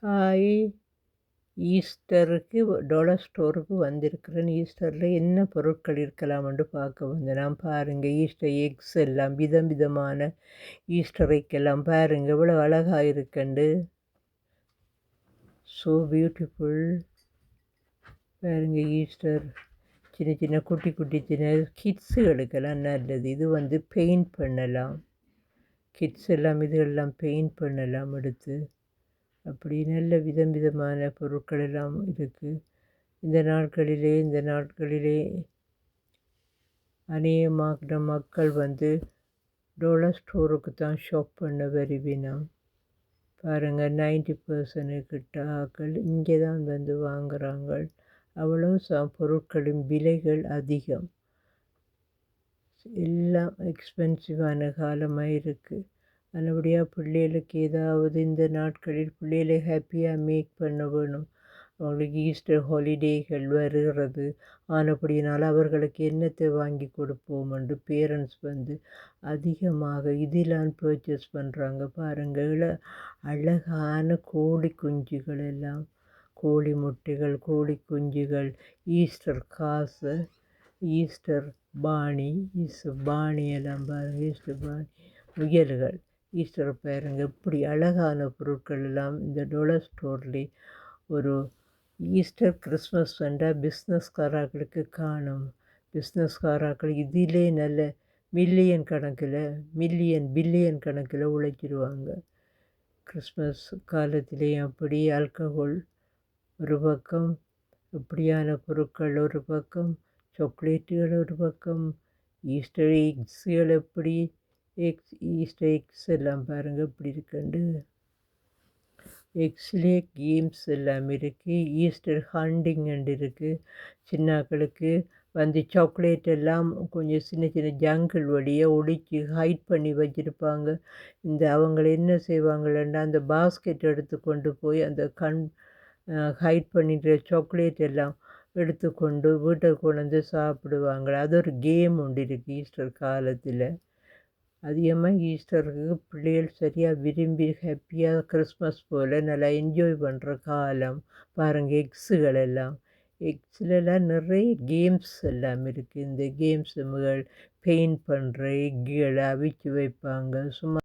Hi! ஈஸ்டருக்கு dollar ஸ்டோருக்கு வந்திருக்கிறேன். ஈஸ்டரில் என்ன பொருட்கள் இருக்கலாம்னு பார்க்க வந்தேன். நான் பாருங்க ஈஸ்டர் எக்ஸ் எல்லாம் விதம் விதமான ஈஸ்டர் எக் எல்லாம் பாருங்க இவ்வளோ அழகா இருக்குண்டு. So beautiful. பாருங்க ஈஸ்டர் சின்ன சின்ன குட்டி குட்டி சின்ன கிட்ஸுகளுக்கெல்லாம் நல்லது. இது வந்து பெயிண்ட் பண்ணலாம். கிட்ஸ் எல்லாம் இதெல்லாம் பெயிண்ட் பண்ணலாம் எடுத்து. அப்படி நல்ல விதம் விதமான பொருட்கள் எல்லாம் இருக்குது. இந்த நாட்களிலே அநேகமாக மக்கள் வந்து டாலர் ஸ்டோருக்கு தான் ஷாப் பண்ண வருவினோம். பாருங்கள் 90% கிட்ட ஆக்கள் இங்கே தான் வந்து வாங்குகிறாங்க. அவ்வளோ பொருட்களின் விலைகள் அதிகம். எல்லாம் எக்ஸ்பென்சிவான காலமாக இருக்குது. நல்லபடியாக பிள்ளைகளுக்கு ஏதாவது இந்த நாட்களில் பிள்ளைகளை ஹாப்பியாக மேக் பண்ண வேணும். அவங்களுக்கு ஈஸ்டர் ஹாலிடேகள் வருகிறது. ஆனப்படியினால் அவர்களுக்கு என்னத்தை வாங்கி கொடுப்போம் என்று பேரண்ட்ஸ் வந்து அதிகமாக இதெல்லாம் பர்ச்சேஸ் பண்ணுறாங்க. பாருங்கள் அழகான கோழி குஞ்சுகள் எல்லாம், கோழி முட்டைகள், கோழி குஞ்சுகள், ஈஸ்டர் காசு, ஈஸ்டர் பாணி எல்லாம் பாருங்கள். ஈஸ்டர் பாணி முயல்கள், ஈஸ்டர் பாருங்க இப்படி அழகான பொருட்கள் எல்லாம் இந்த டாலர் ஸ்டோர்லேயே. ஒரு ஈஸ்டர் கிறிஸ்மஸ் வந்தால் பிஸ்னஸ்காரர்களுக்கு காணும். பிஸ்னஸ்காரர்கள் இதிலே நல்ல பில்லியன் கணக்கில் உழைச்சிடுவாங்க. கிறிஸ்மஸ் காலத்திலேயும் அப்படி ஆல்கஹால் ஒரு பக்கம், இப்படியான பொருட்கள் ஒரு பக்கம், சாக்லேட்டுகள் ஒரு பக்கம், ஈஸ்டர் எக்ஸுகள் எப்படி ஈஸ்டர் எக்ஸ் எல்லாம் பாருங்கள் இப்படி இருக்குண்டு. எக்ஸ்லே கேம்ஸ் எல்லாம் இருக்குது. ஈஸ்டர் ஹண்டிங் இருக்குது. சின்னாக்களுக்கு வந்து சாக்லேட் எல்லாம் கொஞ்சம் சின்ன சின்ன ஜங்கிள் வழியாக ஒழிச்சு ஹைட் பண்ணி வச்சுருப்பாங்க. அவங்கள என்ன செய்வாங்களன்னா அந்த பாஸ்கெட் எடுத்து கொண்டு போய் அந்த ஹைட் பண்ணிட்டு சாக்லேட் எல்லாம் எடுத்துக்கொண்டு வீட்டை கொண்டு வந்து சாப்பிடுவாங்க. அது ஒரு கேம் ஒன்று இருக்குது ஈஸ்டர் காலத்தில். அதிகமாக ஈஸ்டருக்கு பிள்ளைகள் சரியாக விரும்பி ஹாப்பியாக கிறிஸ்மஸ் போல் நல்லா என்ஜாய் பண்ணுற காலம். பாருங்கள் எக்ஸுகள் எல்லாம், எக்ஸ்லலாம் நிறைய கேம்ஸ் எல்லாம் இருக்குது. இந்த கேம்ஸுகள் பெயிண்ட் பண்ணுற எக்குகளை அவிச்சு வைப்பாங்க. சும்மா